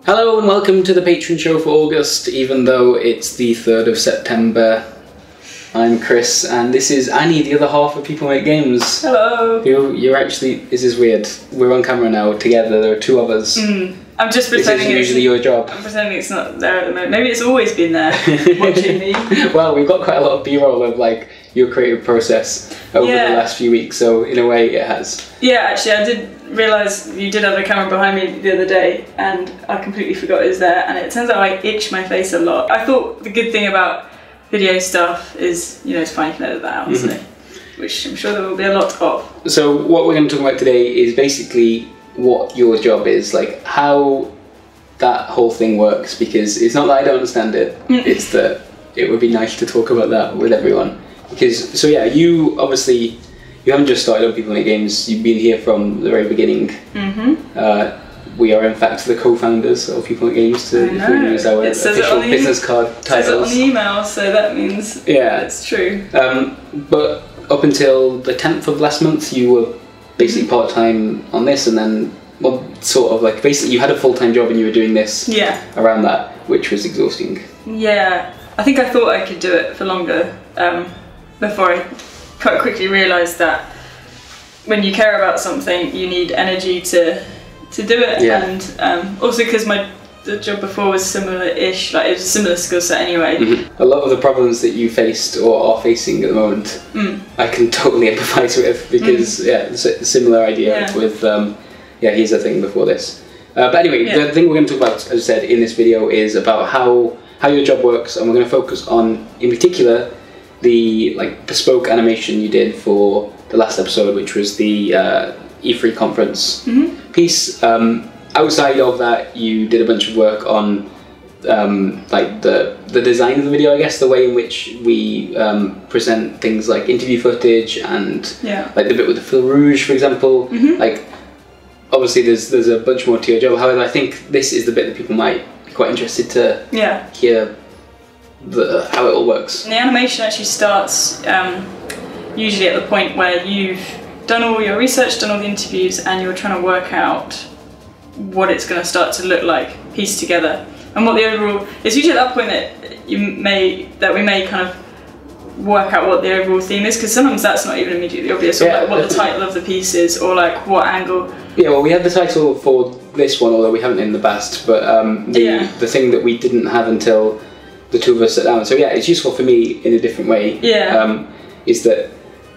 Hello and welcome to the Patreon show for August, even though it's the 3rd of September. I'm Chris, and this is Annie, the other half of People Make Games. Hello. You're actually, this is weird. We're on camera now together, there are two of us. I'm just pretending this is usually your job. I'm pretending it's not there at the moment. Maybe it's always been there, watching me. Well, we've got quite a lot of B-roll of like your creative process over the last few weeks, so in a way it has. Yeah, actually I did realise you did have a camera behind me the other day and I completely forgot it was there, and it turns out I itch my face a lot. I thought the good thing about video stuff is, you know, it's fine, you can edit that out, so, which I'm sure there will be a lot of. So what we're going to talk about today is basically what your job is, like how that whole thing works, because it's not that I don't understand it, it's that it would be nice to talk about that with everyone. Because, so yeah, you obviously, you haven't just started on People Make Games, you've been here from the very beginning. We are in fact the co-founders of People Make Games, to use our official business card titles. It says it on the email, so that means it's true. But up until the 10th of last month you were basically part-time on this, and then, well, sort of like, basically you had a full-time job and you were doing this around that, which was exhausting. Yeah, I think I thought I could do it for longer, before I quite quickly realised that when you care about something you need energy to do it, and also because the job before was similar-ish, like it was a similar skill set anyway. A lot of the problems that you faced or are facing at the moment I can totally empathise with, because it's a similar idea with here's the thing before this. But anyway, the thing we're going to talk about, as I said in this video, is about how your job works, and we're going to focus on, in particular, the bespoke animation you did for the last episode, which was the E3 conference piece. Outside of that, you did a bunch of work on like the design of the video, I guess, the way in which we present things like interview footage and like the bit with the fil rouge, for example. Like, obviously there's a bunch more to your job. However, I think this is the bit that people might be quite interested to hear how it all works. And the animation actually starts usually at the point where you've done all your research, done all the interviews, and you're trying to work out what it's going to start to look like, pieced together, and what the overall. It's usually at that point that we may kind of work out what the overall theme is, because sometimes that's not even immediately obvious, or like what the title of the piece is, or like what angle. Yeah, well, we had the title for this one, although we haven't in the past, but the thing that we didn't have until the two of us sat down. So yeah, it's useful for me in a different way. Is that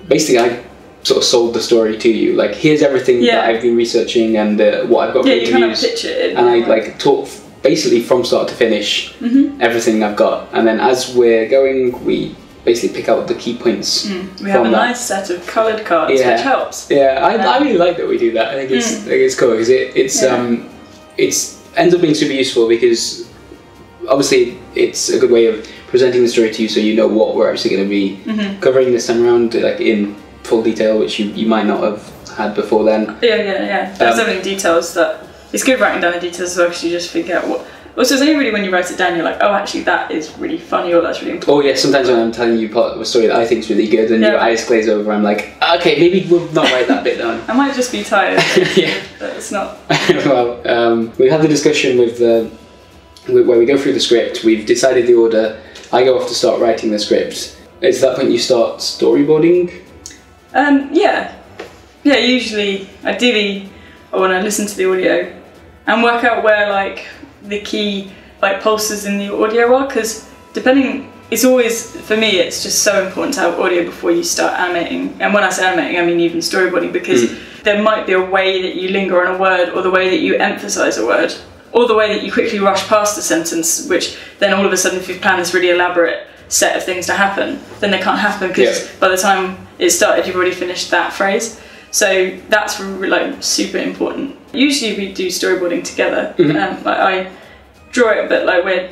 basically I sort of sold the story to you. Like, here's everything that I've been researching and what I've got for interviews. You kind of pitch it in, and I like talk basically from start to finish everything I've got, and then as we're going, we basically pick out the key points. We have a nice set of coloured cards, which helps. I really like that we do that. I think it's cool, because it's ends up being super useful, because obviously it's a good way of presenting the story to you, so you know what we're actually going to be covering this time around, like in full detail, which you might not have had before then. There's so many details that it's good writing down the details, so actually you just figure out what. Also, it's only really when you write it down you're like, oh, actually that is really funny, or that's really important. Oh yeah, sometimes when I'm telling you part of a story that I think is really good and your eyes glaze over, I'm like, okay, maybe we'll not write that bit down. I might just be tired. But it's not. Well, we had the discussion with where we go through the script. We've decided the order. I go off to start writing the script. It's that point you start storyboarding? Usually, ideally, I want to listen to the audio and work out where like the key like pulses in the audio are, because it's always, for me, it's just so important to have audio before you start animating. And when I say animating, I mean even storyboarding, because there might be a way that you linger on a word, or the way that you emphasise a word, or the way that you quickly rush past a sentence, which then all of a sudden, if you've planned this really elaborate set of things to happen, then they can't happen, because by the time it started you've already finished that phrase. So that's like super important. Usually we do storyboarding together. Like I draw it, but like we're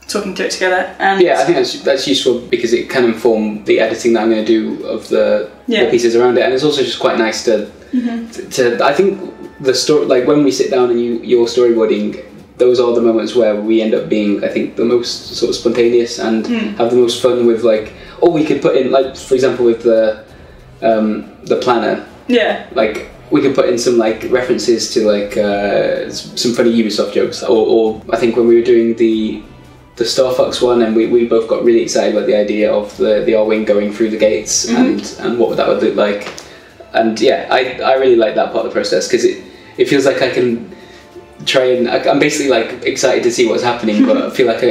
talking to it together. And I think that's useful, because it can inform the editing that I'm going to do of the pieces around it, and it's also just quite nice to I think the story, like when we sit down and you're storyboarding, those are the moments where we end up being, I think, the most sort of spontaneous and have the most fun with, like, we could put in, like, for example, with the planner. Yeah. Like, we could put in some like references to like some funny Ubisoft jokes, or I think when we were doing the Star Fox one, and we both got really excited about the idea of the R-wing going through the gates, and what that would look like. And yeah, I really like that part of the process, because it feels like I can try and I'm basically like excited to see what's happening, but I feel like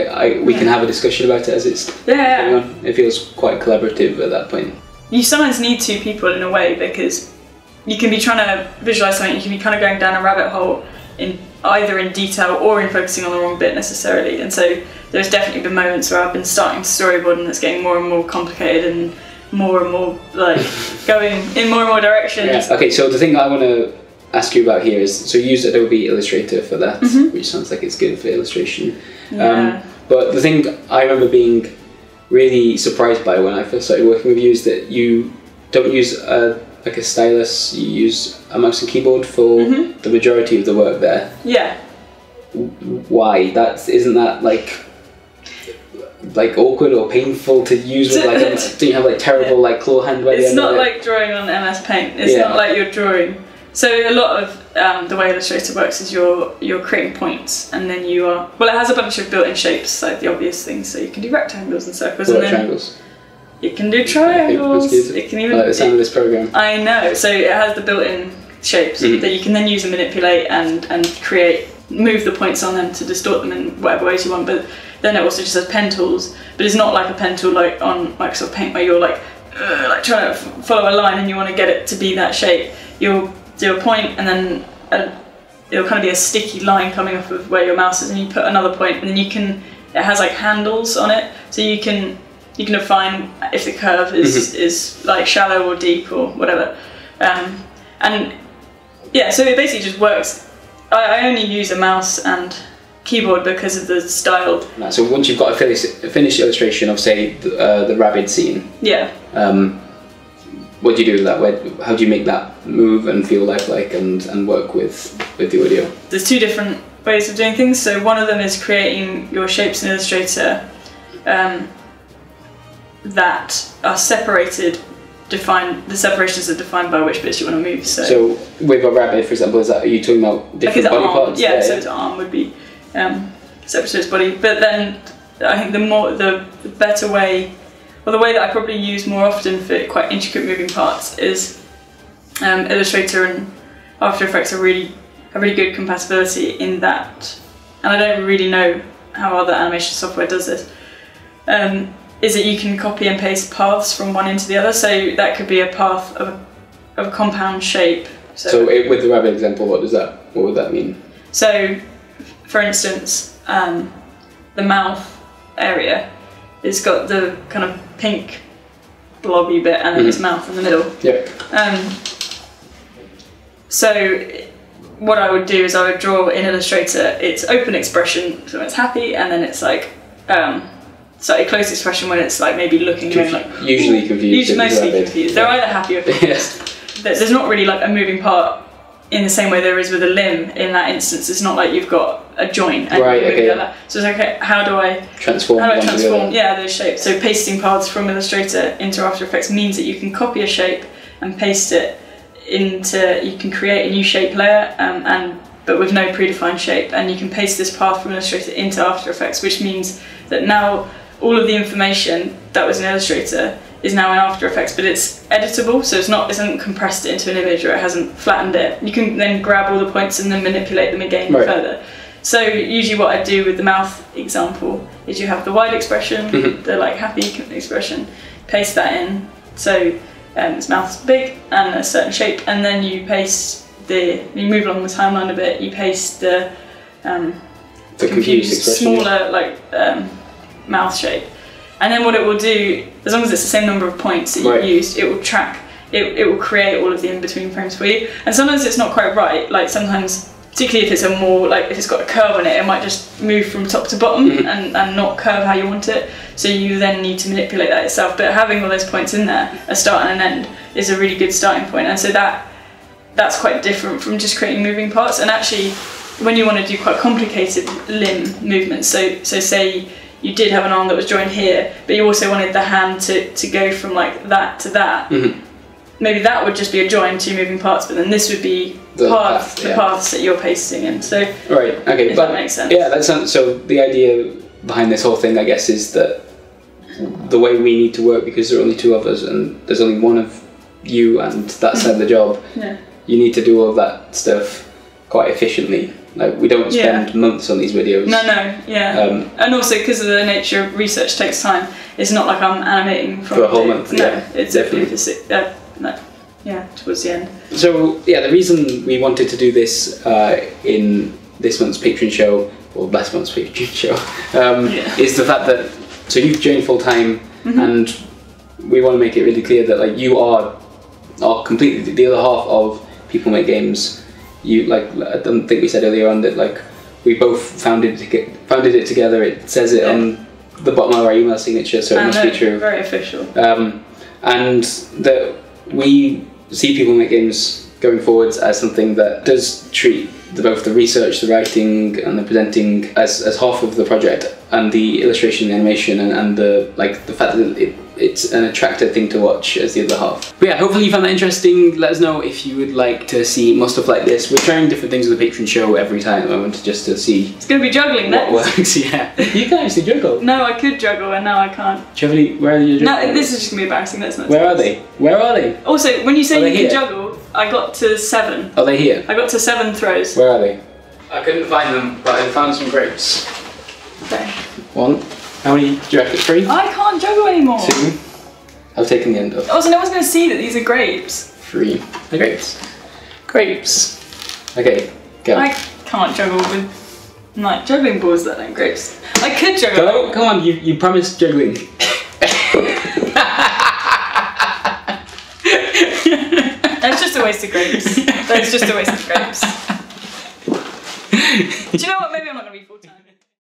we can have a discussion about it as it's going on. It feels quite collaborative at that point. You sometimes need two people in a way, because you can be trying to visualize something, you can be kind of going down a rabbit hole in either in detail or in focusing on the wrong bit necessarily. And so there's definitely been moments where I've been starting to storyboard and it's getting more and more complicated and more like going in more and more directions. Yeah. Okay, so the thing I want to ask you about here is, so you use Adobe Illustrator for that, which sounds like it's good for illustration. Yeah. But the thing I remember being really surprised by when I first started working with you is that you don't use like a stylus, you use a mouse and keyboard for the majority of the work there. Yeah. Why? Isn't that like awkward or painful to use with like don't you have like terrible like claw hand by the It's end not of it? like drawing on MS Paint. It's not like you're drawing. So a lot of the way Illustrator works is you're creating points, and then it has a bunch of built-in shapes, like the obvious things. So you can do rectangles and circles, and then triangles. You can do triangles. It can even. I like the sound of this program. I know. So it has the built-in shapes that you can then use and manipulate and create, move the points on them to distort them in whatever ways you want. But then it also just has pen tools. But it's not like a pen tool like on Microsoft Paint where you're like trying to follow a line and you want to get it to be that shape. You'll do a point and then it'll kind of be a sticky line coming off of where your mouse is, and you put another point, and then it has like handles on it, so you can define if the curve is like shallow or deep or whatever. And yeah, so it basically just works. I only use a mouse and keyboard because of the style. So once you've got a finished illustration of, say, the rabbit scene, what do you do with that? How do you make that move and feel lifelike and work with the audio? There's two different ways of doing things. So one of them is creating your shapes in Illustrator that are separated. The separations are defined by which bits you want to move. So with a rabbit, for example, are you talking about different body parts? Yeah, so its arm would be separate to its body. But then I think the better way, or the way that I probably use more often for quite intricate moving parts, is Illustrator and After Effects have really good compatibility in that, and I don't really know how other animation software does this. Is that you can copy and paste paths from one into the other, so that could be a path of a compound shape. So with the rabbit example, what would that mean? So, for instance, the mouth area has got the kind of pink blobby bit, and then its mouth in the middle. Yeah. So what I would do is I would draw in Illustrator its open expression, so when it's happy, and then it's like slightly closed expression when it's like maybe looking like usually confused. Mostly confused. They're either happy or confused. There's not really like a moving part in the same way there is with a limb in that instance. It's not like you've got a joint and so it's like, how do I transform those shapes? So pasting paths from Illustrator into After Effects means that you can copy a shape and paste it you can create a new shape layer but with no predefined shape, and you can paste this path from Illustrator into After Effects, which means that now all of the information that was in Illustrator is now in After Effects, but it's editable, so it hasn't compressed it into an image, or it hasn't flattened it. You can then grab all the points and then manipulate them again further. So usually what I do with the mouth example is you have the wide expression, the like happy expression, paste that in, so its mouth's big and a certain shape, and then you paste you move along the timeline a bit, you paste the confused smaller mouth shape. And then what it will do, as long as it's the same number of points that you've used, it will track, it will create all of the in-between frames for you. And sometimes it's not quite right, like sometimes, particularly if it's if it's got a curve on it, it might just move from top to bottom and not curve how you want it. So you then need to manipulate that yourself. But having all those points in there, a start and an end, is a really good starting point. And so that's quite different from just creating moving parts. And actually, when you want to do quite complicated limb movements, so say you did have an arm that was joined here, but you also wanted the hand to go from like that to that, maybe that would just be a join, 2 moving parts, but then this would be the paths that you're pasting in. So right, okay, if that makes sense. Yeah, that sounds. So the idea behind this whole thing, I guess, is that the way we need to work, because there are only 2 of us and there's only 1 of you and that side of the job. Yeah. You need to do all that stuff quite efficiently. Like, we don't spend months on these videos. No, yeah. And also, because of the nature of research takes time, it's not like I'm animating for a whole month. No, it's definitely towards the end. So, yeah, the reason we wanted to do this in this month's Patreon show, or last month's Patreon show, is the fact that, so you've joined full time, and we want to make it really clear that, like, you are completely the other half of People Make Games. You, like, I don't think we said earlier on that, like, we both founded it together. It says it on the bottom of our email signature, so it must be true. Very official. And that we see People Make Games going forwards as something that does treat both the research, the writing, and the presenting as half of the project, and the illustration, the animation, and the fact that it's an attractive thing to watch as the other half. But yeah, hopefully you found that interesting. Let us know if you would like to see more stuff like this. We're trying different things with the Patreon show every time at the moment, just to see. It's going to be juggling what next. Works. Yeah, you can actually juggle. No, I could juggle, and now I can't. Do you have any? Where are you juggling? No, this is just going to be embarrassing. That's not. Where are they? Where are they? Also, when you say you here? can juggle, I got to 7. Are they here? I got to 7 throws. Where are they? I couldn't find them, but I found some grapes. Okay. 1. How many do you reckon? 3? I can't juggle anymore. 2. I've taken the end off. Also, no one's going to see that these are grapes. 3. They're grapes. Grapes. Okay, go. I can't juggle with, like, juggling balls that aren't grapes. I could juggle. Go, come on, you promised juggling. That's just a waste of grapes. That's just a waste of grapes. Do you know what? Maybe I'm not going to be full time.